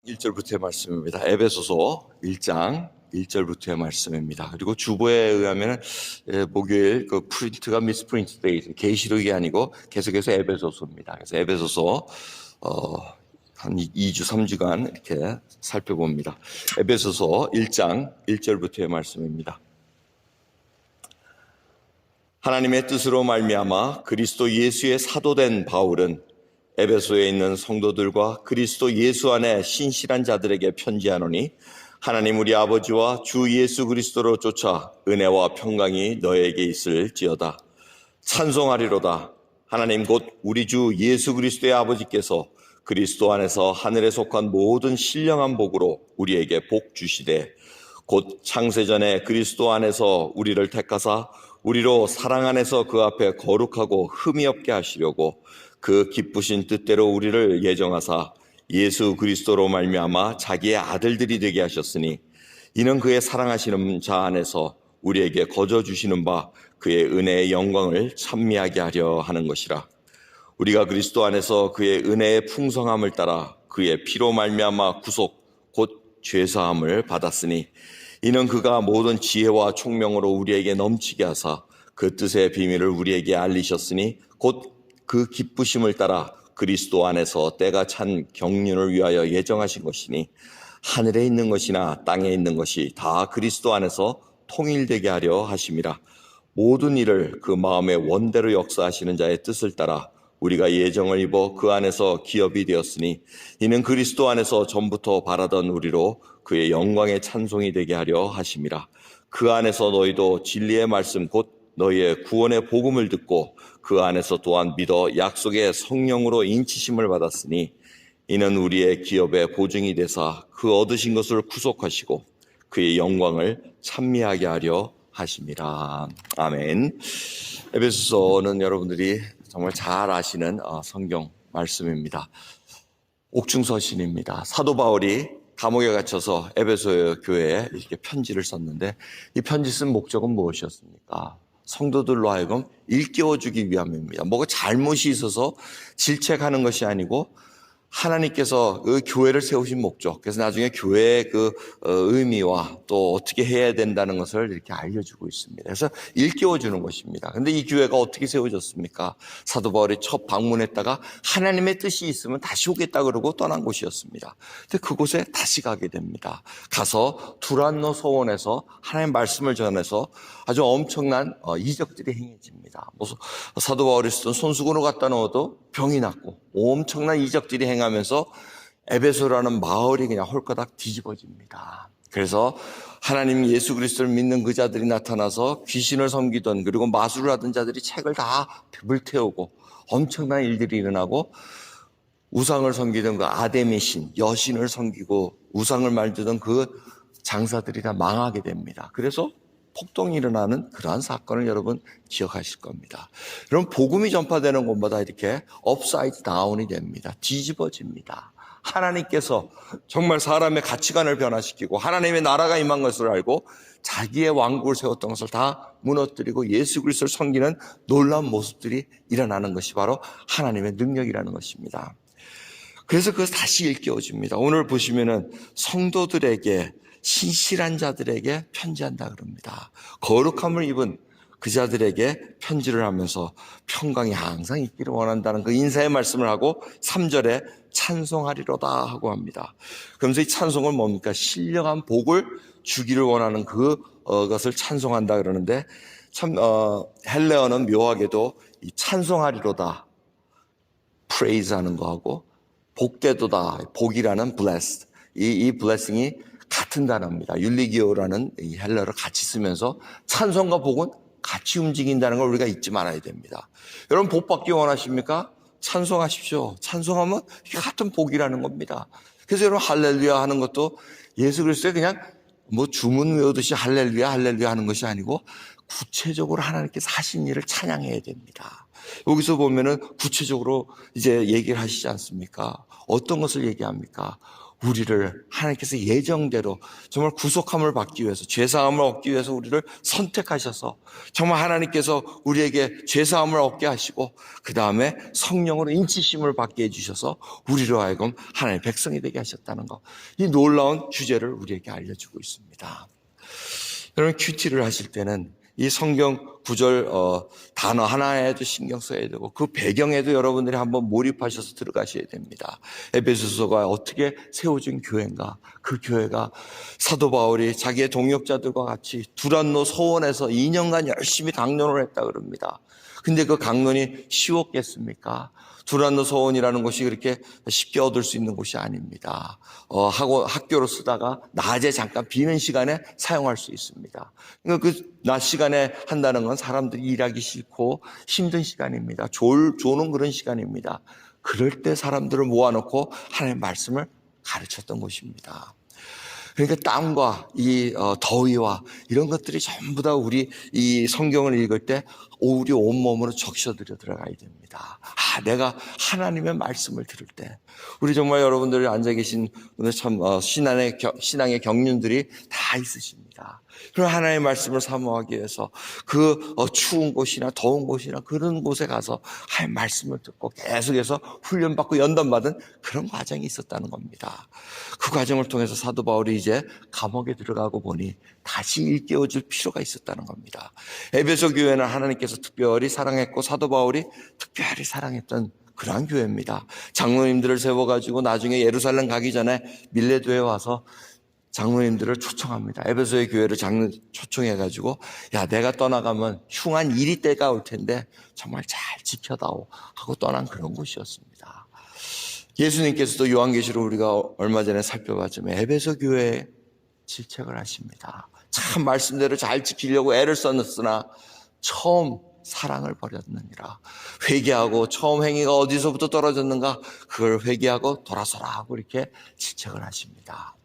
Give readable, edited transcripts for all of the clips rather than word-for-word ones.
1절부터의 말씀입니다. 에베소서 1장 1절부터의 말씀입니다. 그리고 주보에 의하면 목요일 그 프린트가 미스프린트 데이, 계시록이 아니고 계속해서 에베소서입니다. 그래서 에베소서 한 2주 3주간 이렇게 살펴봅니다. 에베소서 1장 1절부터의 말씀입니다. 하나님의 뜻으로 말미암아 그리스도 예수의 사도된 바울은 에베소에 있는 성도들과 그리스도 예수 안에 신실한 자들에게 편지하노니 하나님 우리 아버지와 주 예수 그리스도로 쫓아 은혜와 평강이 너에게 있을지어다. 찬송하리로다. 하나님 곧 우리 주 예수 그리스도의 아버지께서 그리스도 안에서 하늘에 속한 모든 신령한 복으로 우리에게 복 주시되 곧 창세전에 그리스도 안에서 우리를 택하사 우리로 사랑 안에서 그 앞에 거룩하고 흠이 없게 하시려고 그 기쁘신 뜻대로 우리를 예정하사 예수 그리스도로 말미암아 자기의 아들들이 되게 하셨으니 이는 그의 사랑하시는 자 안에서 우리에게 거저 주시는 바 그의 은혜의 영광을 찬미하게 하려 하는 것이라. 우리가 그리스도 안에서 그의 은혜의 풍성함을 따라 그의 피로 말미암아 구속 곧 죄사함을 받았으니 이는 그가 모든 지혜와 총명으로 우리에게 넘치게 하사 그 뜻의 비밀을 우리에게 알리셨으니 곧 그 기쁘심을 따라 그리스도 안에서 때가 찬 경륜을 위하여 예정하신 것이니 하늘에 있는 것이나 땅에 있는 것이 다 그리스도 안에서 통일되게 하려 하심이라. 모든 일을 그 마음의 원대로 역사하시는 자의 뜻을 따라 우리가 예정을 입어 그 안에서 기업이 되었으니 이는 그리스도 안에서 전부터 바라던 우리로 그의 영광의 찬송이 되게 하려 하심이라. 그 안에서 너희도 진리의 말씀 곧 너희의 구원의 복음을 듣고 그 안에서 또한 믿어 약속의 성령으로 인치심을 받았으니 이는 우리의 기업의 보증이 되사 그 얻으신 것을 구속하시고 그의 영광을 찬미하게 하려 하심이라. 아멘. 에베소서는 여러분들이 정말 잘 아시는 성경 말씀입니다. 옥중서신입니다. 사도 바울이 감옥에 갇혀서 에베소 교회에 이렇게 편지를 썼는데 이 편지 쓴 목적은 무엇이었습니까? 성도들로 하여금 일깨워주기 위함입니다. 뭐가 잘못이 있어서 질책하는 것이 아니고 하나님께서 그 교회를 세우신 목적, 그래서 나중에 교회의 그 의미와 또 어떻게 해야 된다는 것을 이렇게 알려주고 있습니다. 그래서 일깨워주는 것입니다. 그런데 이 교회가 어떻게 세워졌습니까? 사도 바울이 첫 방문했다가 하나님의 뜻이 있으면 다시 오겠다 그러고 떠난 곳이었습니다. 근데 그곳에 다시 가게 됩니다. 가서 두란노 소원에서 하나님의 말씀을 전해서 아주 엄청난 이적들이 행해집니다. 사도 바울이 쓰던 손수건을 갖다 넣어도 병이 낫고 엄청난 이적들이 행하면서 에베소라는 마을이 그냥 홀가닥 뒤집어집니다. 그래서 하나님 예수 그리스도를 믿는 그 자들이 나타나서 귀신을 섬기던 그리고 마술을 하던 자들이 책을 다 불태우고 엄청난 일들이 일어나고 우상을 섬기던 그 아데미 신, 여신을 섬기고 우상을 만들던 그 장사들이 다 망하게 됩니다. 그래서 폭동이 일어나는 그러한 사건을 여러분 기억하실 겁니다. 여러분 복음이 전파되는 곳마다 이렇게 업사이드 다운이 됩니다. 뒤집어집니다. 하나님께서 정말 사람의 가치관을 변화시키고 하나님의 나라가 임한 것을 알고 자기의 왕국을 세웠던 것을 다 무너뜨리고 예수 그리스도를 섬기는 놀라운 모습들이 일어나는 것이 바로 하나님의 능력이라는 것입니다. 그래서 그것이 다시 일깨워집니다. 오늘 보시면은 성도들에게 신실한 자들에게 편지한다 그럽니다. 거룩함을 입은 그 자들에게 편지를 하면서 평강이 항상 있기를 원한다는 그 인사의 말씀을 하고 3절에 찬송하리로다 하고 합니다. 그러면서 이 찬송은 뭡니까? 신령한 복을 주기를 원하는 그것을 찬송한다 그러는데 참 헬레어는 묘하게도 이 찬송하리로다 praise 하는 거하고 복되도다 복이라는 blessed 이 blessing이 같은 단어입니다. 율리기오라는 이 헬라어를 같이 쓰면서 찬송과 복은 같이 움직인다는 걸 우리가 잊지 말아야 됩니다. 여러분 복 받기 원하십니까? 찬송하십시오. 찬송하면 이게 같은 복이라는 겁니다. 그래서 여러분 할렐루야 하는 것도 예수 그리스도의 그냥 뭐 주문 외우듯이 할렐루야 할렐루야 하는 것이 아니고 구체적으로 하나님께서 하신 일을 찬양해야 됩니다. 여기서 보면은 구체적으로 이제 얘기를 하시지 않습니까? 어떤 것을 얘기합니까? 우리를 하나님께서 예정대로 정말 구속함을 받기 위해서, 죄사함을 얻기 위해서 우리를 선택하셔서 정말 하나님께서 우리에게 죄사함을 얻게 하시고 그 다음에 성령으로 인치심을 받게 해주셔서 우리로 하여금 하나님의 백성이 되게 하셨다는 것, 이 놀라운 주제를 우리에게 알려주고 있습니다. 여러분, 큐티를 하실 때는 이 성경 구절 단어 하나에도 신경 써야 되고 그 배경에도 여러분들이 한번 몰입하셔서 들어가셔야 됩니다. 에베소서가 어떻게 세워진 교회인가? 그 교회가 사도 바울이 자기의 동역자들과 같이 두란노 서원에서 2년간 열심히 강론을 했다 그럽니다. 근데 그 강론이 쉬웠겠습니까? 두란노 서원이라는 곳이 그렇게 쉽게 얻을 수 있는 곳이 아닙니다. 학교로 쓰다가 낮에 잠깐 비는 시간에 사용할 수 있습니다. 그러니까 그 낮 시간에 한다는 건 사람들이 일하기 싫고 힘든 시간입니다. 조는 그런 시간입니다. 그럴 때 사람들을 모아놓고 하나님의 말씀을 가르쳤던 곳입니다. 그러니까 땀과 이 더위와 이런 것들이 전부 다 우리 이 성경을 읽을 때 우리 온몸으로 적셔들여 들어가야 됩니다. 내가 하나님의 말씀을 들을 때 우리 정말 여러분들 앉아 계신 오늘 참 신앙의 경륜들이 다 있으십니다. 그럼 하나님의 말씀을 사모하기 위해서 그 추운 곳이나 더운 곳이나 그런 곳에 가서 하나님의 말씀을 듣고 계속해서 훈련받고 연단받은 그런 과정이 있었다는 겁니다. 그 과정을 통해서 사도 바울이 이제 감옥에 들어가고 보니 다시 일깨워줄 필요가 있었다는 겁니다. 에베소 교회는 하나님께서 특별히 사랑했고 사도 바울이 특별히 사랑했던 그러한 교회입니다. 장로님들을 세워가지고 나중에 예루살렘 가기 전에 밀레도에 와서 장로님들을 초청합니다. 에베소의 교회를 초청해가지고 내가 떠나가면 흉한 일이 때가 올 텐데 정말 잘 지켜다오 하고 떠난 그런 곳이었습니다. 예수님께서도 요한계시록 우리가 얼마 전에 살펴봤지만 에베소 교회에 질책을 하십니다. 참 말씀대로 잘 지키려고 애를 썼으나 처음 사랑을 버렸느니라. 회개하고 처음 행위가 어디서부터 떨어졌는가 그걸 회개하고 돌아서라 하고 이렇게 질책을 하십니다.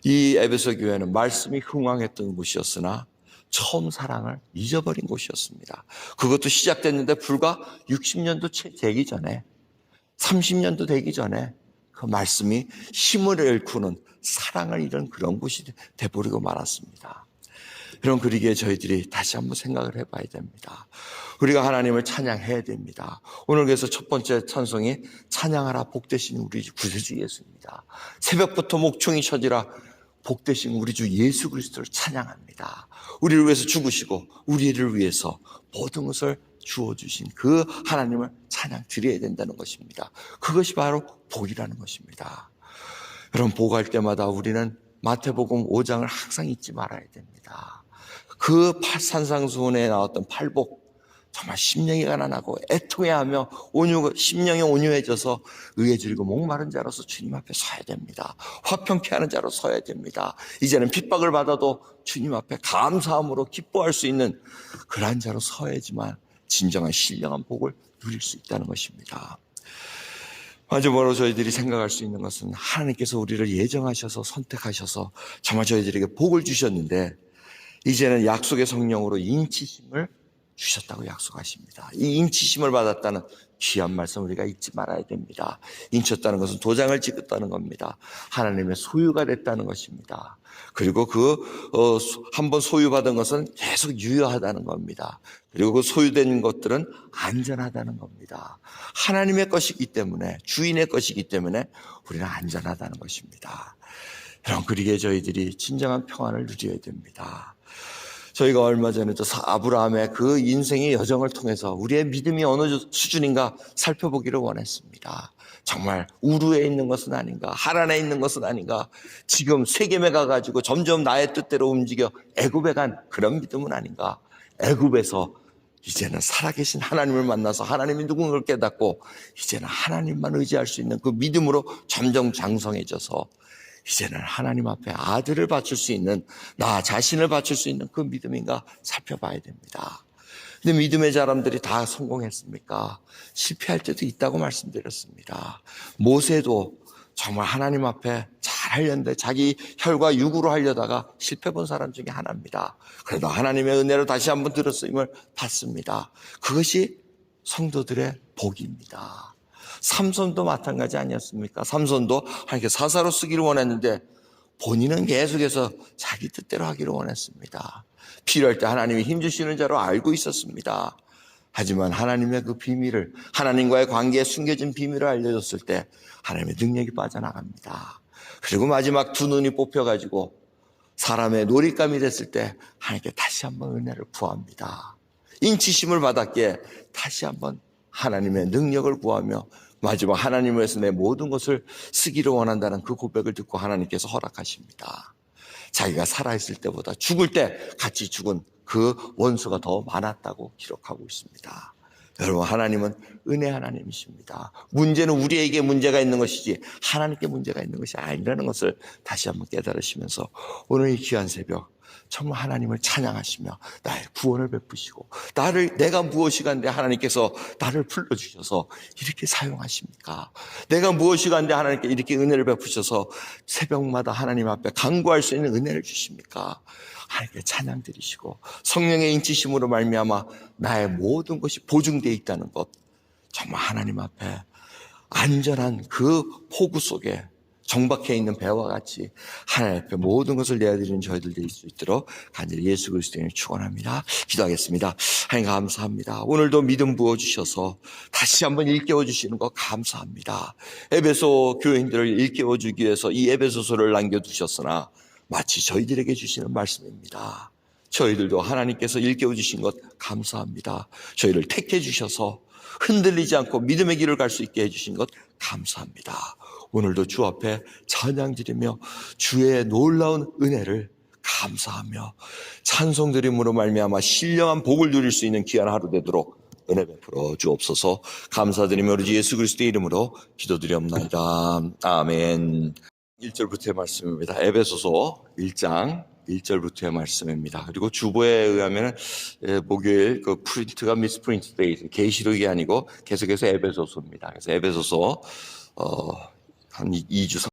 이 에베소 교회는 말씀이 흥왕했던 곳이었으나 처음 사랑을 잊어버린 곳이었습니다. 그것도 시작됐는데 불과 60년도 채 되기 전에 30년도 되기 전에 그 말씀이 힘을 일구는 사랑을 잃은 그런 곳이 돼버리고 말았습니다. 그런 그리기에 저희들이 다시 한번 생각을 해봐야 됩니다. 우리가 하나님을 찬양해야 됩니다. 오늘 그래서 첫 번째 찬송이 찬양하라 복되신 우리 구세주 예수입니다. 새벽부터 목청이 쳐지라 복되신 우리 주 예수 그리스도를 찬양합니다. 우리를 위해서 죽으시고 우리를 위해서 모든 것을 주어주신 그 하나님을 찬양 드려야 된다는 것입니다. 그것이 바로 복이라는 것입니다. 여러분, 복할 때마다 우리는 마태복음 5장을 항상 잊지 말아야 됩니다. 그 산상수훈에 나왔던 팔복, 정말 심령이 가난하고 애통해하며 심령이 온유해져서 의에 줄이고 목마른 자로서 주님 앞에 서야 됩니다. 화평케 하는 자로 서야 됩니다. 이제는 핍박을 받아도 주님 앞에 감사함으로 기뻐할 수 있는 그러한 자로 서야지만 진정한 신령한 복을 누릴 수 있다는 것입니다. 마지막으로 저희들이 생각할 수 있는 것은 하나님께서 우리를 예정하셔서 선택하셔서 정말 저희들에게 복을 주셨는데 이제는 약속의 성령으로 인치심을 주셨다고 약속하십니다. 이 인치심을 받았다는 귀한 말씀 우리가 잊지 말아야 됩니다. 인쳤다는 것은 도장을 찍었다는 겁니다. 하나님의 소유가 됐다는 것입니다. 그리고 한번 소유받은 것은 계속 유효하다는 겁니다. 그리고 그 소유된 것들은 안전하다는 겁니다. 하나님의 것이기 때문에, 주인의 것이기 때문에 우리는 안전하다는 것입니다. 여러분, 그러기에 저희들이 진정한 평안을 누려야 됩니다. 저희가 얼마 전에도 아브라함의 그 인생의 여정을 통해서 우리의 믿음이 어느 수준인가 살펴보기를 원했습니다. 정말 우루에 있는 것은 아닌가, 하란에 있는 것은 아닌가, 지금 세겜에 가가지고 점점 나의 뜻대로 움직여 애굽에 간 그런 믿음은 아닌가. 애굽에서 이제는 살아계신 하나님을 만나서 하나님이 누군 걸 깨닫고 이제는 하나님만 의지할 수 있는 그 믿음으로 점점 장성해져서 이제는 하나님 앞에 아들을 바칠 수 있는, 나 자신을 바칠 수 있는 그 믿음인가 살펴봐야 됩니다. 근데 믿음의 사람들이 다 성공했습니까? 실패할 때도 있다고 말씀드렸습니다. 모세도 정말 하나님 앞에 잘 하려는데 자기 혈과 육으로 하려다가 실패 본 사람 중에 하나입니다. 그래도 하나님의 은혜로 다시 한번 들었음을 받습니다. 그것이 성도들의 복입니다. 삼손도 마찬가지 아니었습니까? 삼손도 하나님께 사사로 쓰기를 원했는데 본인은 계속해서 자기 뜻대로 하기를 원했습니다. 필요할 때 하나님이 힘주시는 자로 알고 있었습니다. 하지만 하나님의 그 비밀을, 하나님과의 관계에 숨겨진 비밀을 알려줬을 때 하나님의 능력이 빠져나갑니다. 그리고 마지막 두 눈이 뽑혀가지고 사람의 놀잇감이 됐을 때 하나님께 다시 한번 은혜를 구합니다. 인치심을 받았기에 다시 한번 하나님의 능력을 구하며 마지막 하나님을 위해서 내 모든 것을 쓰기를 원한다는 그 고백을 듣고 하나님께서 허락하십니다. 자기가 살아있을 때보다 죽을 때 같이 죽은 그 원수가 더 많았다고 기록하고 있습니다. 여러분, 하나님은 은혜 하나님이십니다. 문제는 우리에게 문제가 있는 것이지 하나님께 문제가 있는 것이 아니라는 것을 다시 한번 깨달으시면서 오늘 이 귀한 새벽 정말 하나님을 찬양하시며 나의 구원을 베푸시고 내가 무엇이 간데 하나님께서 나를 불러주셔서 이렇게 사용하십니까? 내가 무엇이 간데 하나님께 이렇게 은혜를 베푸셔서 새벽마다 하나님 앞에 간구할 수 있는 은혜를 주십니까? 하나님께 찬양 드리시고 성령의 인치심으로 말미암아 나의 모든 것이 보증되어 있다는 것, 정말 하나님 앞에 안전한 그 포구 속에 정박해 있는 배와 같이 하나님 앞에 모든 것을 내어드리는 저희들 될 수 있도록 간절히 예수 그리스도를 축원합니다. 기도하겠습니다. 하나님 감사합니다. 오늘도 믿음 부어주셔서 다시 한번 일깨워 주시는 것 감사합니다. 에베소 교인들을 일깨워 주기 위해서 이 에베소서를 남겨두셨으나 마치 저희들에게 주시는 말씀입니다. 저희들도 하나님께서 일깨워 주신 것 감사합니다. 저희를 택해 주셔서 흔들리지 않고 믿음의 길을 갈 수 있게 해주신 것 감사합니다. 오늘도 주 앞에 찬양 드리며 주의 놀라운 은혜를 감사하며 찬송 드림으로 말미암아 신령한 복을 누릴 수 있는 귀한 하루 되도록 은혜 베풀어 주옵소서. 감사드리며 우리 주 예수 그리스도의 이름으로 기도드리옵나이다. 아멘. 1절부터의 말씀입니다. 에베소서 1장 1절부터의 말씀입니다. 그리고 주보에 의하면 목요일 그 프린트가 미스프린트 데이, 계시록이 아니고 계속해서 에베소서입니다. 그래서 에베소서 한 2주